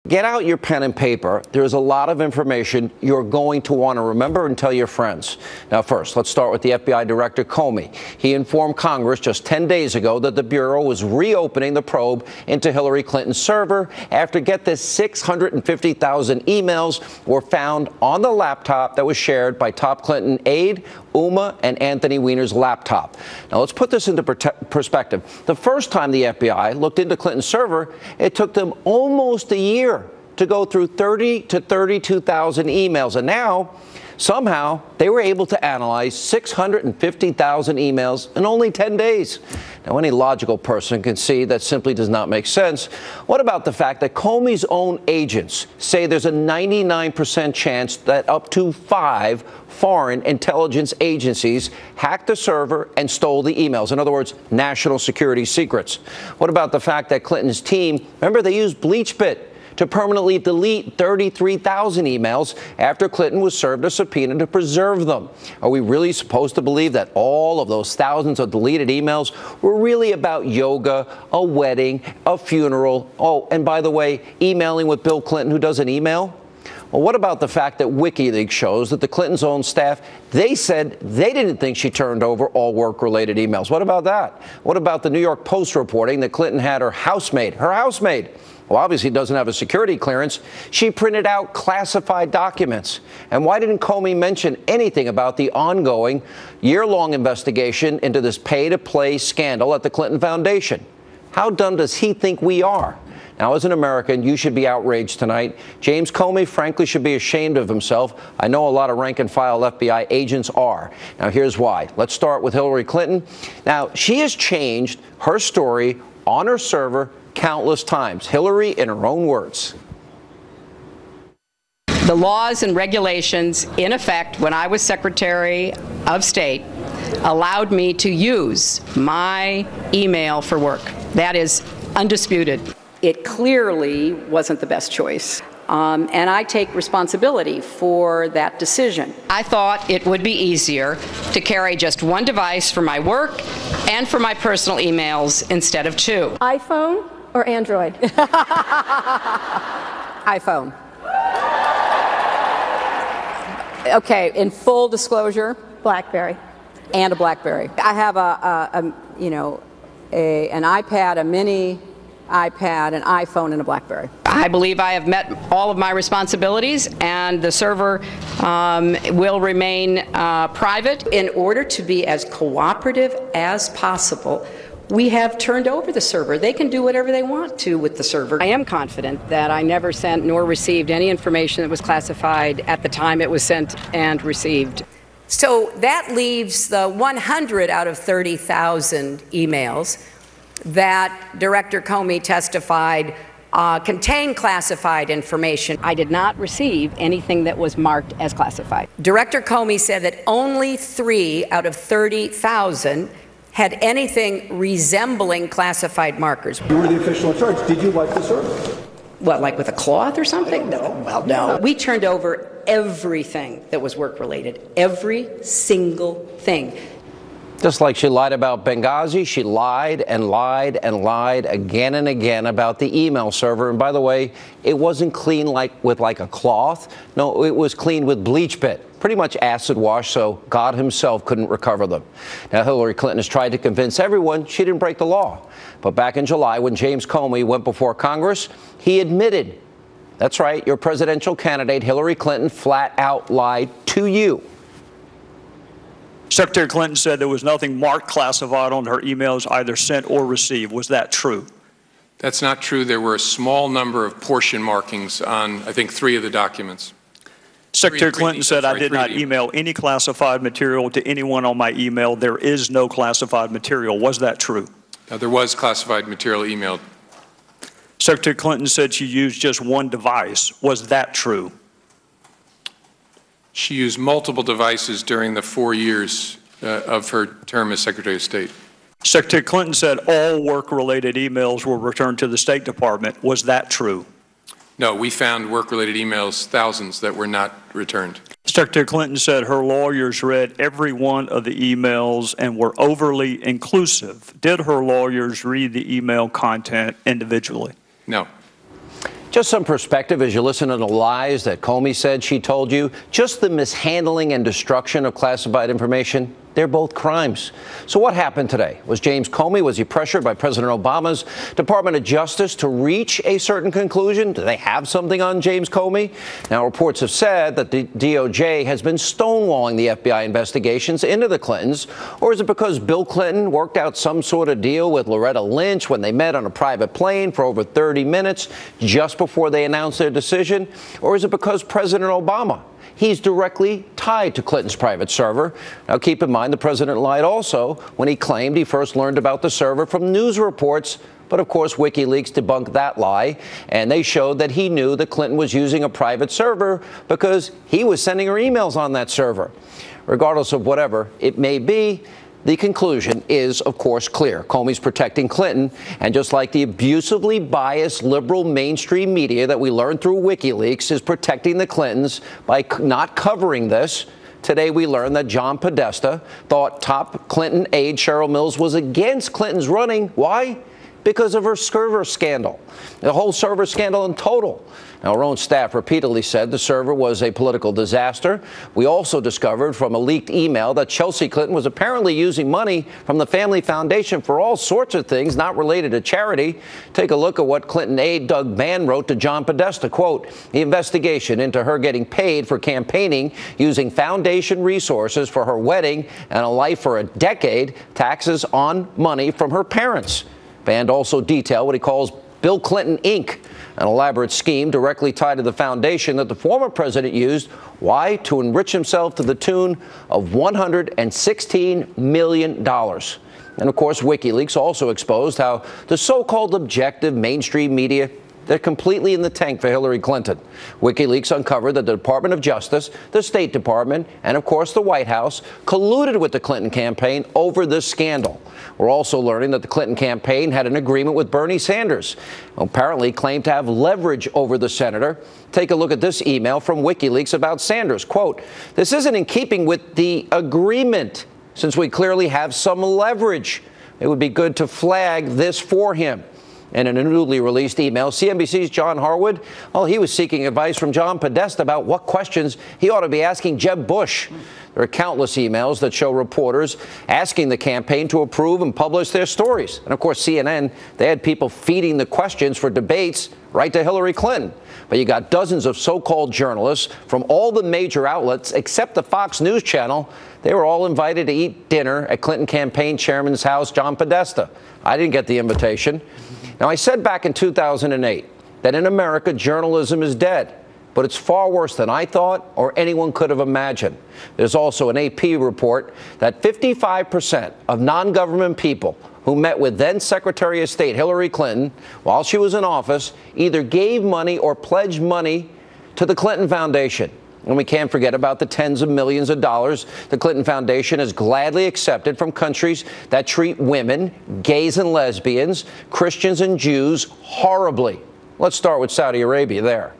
Get out your pen and paper. There's a lot of information you're going to want to remember and tell your friends. Now, first, let's start with the FBI Director Comey. He informed Congress just 10 days ago that the Bureau was reopening the probe into Hillary Clinton's server after, get this, 650,000 emails were found on the laptop that was shared by top Clinton aide Uma and Anthony Weiner's laptop. Now, let's put this into perspective. The first time the FBI looked into Clinton's server, it took them almost a year to go through 30 to 32,000 emails. And now, somehow, they were able to analyze 650,000 emails in only 10 days. Now, any logical person can see that simply does not make sense. What about the fact that Comey's own agents say there's a 99% chance that up to 5 foreign intelligence agencies hacked the server and stole the emails? In other words, national security secrets. What about the fact that Clinton's team, remember, they used BleachBit to permanently delete 33,000 emails after Clinton was served a subpoena to preserve them? Are we really supposed to believe that all of those thousands of deleted emails were really about yoga, a wedding, a funeral? Oh, and by the way, emailing with Bill Clinton, who doesn't email? Well, what about the fact that WikiLeaks shows that the Clintons' own staff, they said they didn't think she turned over all work-related emails? What about that? What about the New York Post reporting that Clinton had her housemaid, well, obviously doesn't have a security clearance, she printed out classified documents? And why didn't Comey mention anything about the ongoing year-long investigation into this pay-to-play scandal at the Clinton Foundation? How dumb does he think we are? Now, as an American, you should be outraged tonight. James Comey, frankly, should be ashamed of himself. I know a lot of rank-and-file FBI agents are. Now, here's why. Let's start with Hillary Clinton. Now, she has changed her story on her server countless times. Hillary, in her own words. The laws and regulations in effect when I was Secretary of State allowed me to use my email for work. That is undisputed. It clearly wasn't the best choice, and I take responsibility for that decision. I thought it would be easier to carry just one device for my work and for my personal emails instead of 2. iPhone or Android? iPhone. Okay, in full disclosure, BlackBerry. and a BlackBerry. I have an iPad, a mini iPad, an iPhone, and a BlackBerry. I believe I have met all of my responsibilities, and the server will remain private. In order to be as cooperative as possible, we have turned over the server. They can do whatever they want to with the server. I am confident that I never sent nor received any information that was classified at the time it was sent and received. So that leaves the 100 out of 30,000 emails that Director Comey testified contained classified information. I did not receive anything that was marked as classified. Director Comey said that only 3 out of 30,000 had anything resembling classified markers. You were the official in charge. Did you wipe the server? What, like with a cloth or something? No. Well, no. We turned over everything that was work-related, every single thing. Just like she lied about Benghazi, she lied and lied and lied again and again about the email server. And by the way, it wasn't cleaned with a cloth. No, it was cleaned with BleachBit, pretty much acid wash, so God himself couldn't recover them. Now, Hillary Clinton has tried to convince everyone she didn't break the law. But back in July, when James Comey went before Congress, he admitted, that's right, your presidential candidate, Hillary Clinton, flat out lied to you. Secretary Clinton said there was nothing marked classified on her emails either sent or received. Was that true? That's not true. There were a small number of portion markings on, I think, 3 of the documents. Secretary Clinton said, I did not email any classified material to anyone on my email. There is no classified material. Was that true? There was classified material emailed. Secretary Clinton said she used just one device. Was that true? She used multiple devices during the 4 years of her term as Secretary of State. Secretary Clinton said all work-related emails were returned to the State Department. Was that true? No, we found work-related emails, thousands, that were not returned. Secretary Clinton said her lawyers read every one of the emails and were overly inclusive. Did her lawyers read the email content individually? No. Just some perspective as you listen to the lies that Comey said she told you. Just the mishandling and destruction of classified information. They're both crimes. So what happened today? Was James Comey, was he pressured by President Obama's Department of Justice to reach a certain conclusion? Do they have something on James Comey? Now, reports have said that the DOJ has been stonewalling the FBI investigations into the Clintons. Or is it because Bill Clinton worked out some sort of deal with Loretta Lynch when they met on a private plane for over 30 minutes just before they announced their decision? Or is it because President Obama? He's directly tied to Clinton's private server. Now, keep in mind, the president lied also when he claimed he first learned about the server from news reports. But, of course, WikiLeaks debunked that lie, and they showed that he knew that Clinton was using a private server because he was sending her emails on that server. Regardless of whatever it may be, the conclusion is, of course, clear. Comey's protecting Clinton, and just like the abusively biased liberal mainstream media that we learned through WikiLeaks is protecting the Clintons by not covering this, today we learned that John Podesta thought top Clinton aide Cheryl Mills was against Clinton's running. Why? Because of her server scandal, the whole server scandal in total. Now, our own staff repeatedly said the server was a political disaster. We also discovered from a leaked email that Chelsea Clinton was apparently using money from the family foundation for all sorts of things not related to charity. Take a look at what Clinton aide Doug Mann wrote to John Podesta. Quote, the investigation into her getting paid for campaigning using foundation resources for her wedding and a life for a decade, taxes on money from her parents. Band also detailed what he calls Bill Clinton, Inc., an elaborate scheme directly tied to the foundation that the former president used. Why? To enrich himself to the tune of $116 million. And, of course, WikiLeaks also exposed how the so-called objective mainstream media, they're completely in the tank for Hillary Clinton. WikiLeaks uncovered that the Department of Justice, the State Department, and, of course, the White House colluded with the Clinton campaign over this scandal. We're also learning that the Clinton campaign had an agreement with Bernie Sanders, who apparently claimed to have leverage over the senator. Take a look at this email from WikiLeaks about Sanders. Quote, this isn't in keeping with the agreement, since we clearly have some leverage. It would be good to flag this for him. And in a newly released email, CNBC's John Harwood, well, he was seeking advice from John Podesta about what questions he ought to be asking Jeb Bush. There are countless emails that show reporters asking the campaign to approve and publish their stories. And, of course, CNN, they had people feeding the questions for debates right to Hillary Clinton. But you got dozens of so-called journalists from all the major outlets except the Fox News channel. They were all invited to eat dinner at Clinton campaign chairman's house, John Podesta. I didn't get the invitation. Now, I said back in 2008 that in America, journalism is dead. But it's far worse than I thought or anyone could have imagined. There's also an AP report that 55% of non-government people who met with then Secretary of State Hillary Clinton while she was in office either gave money or pledged money to the Clinton Foundation. And we can't forget about the tens of millions of dollars the Clinton Foundation has gladly accepted from countries that treat women, gays and lesbians, Christians and Jews horribly. Let's start with Saudi Arabia there.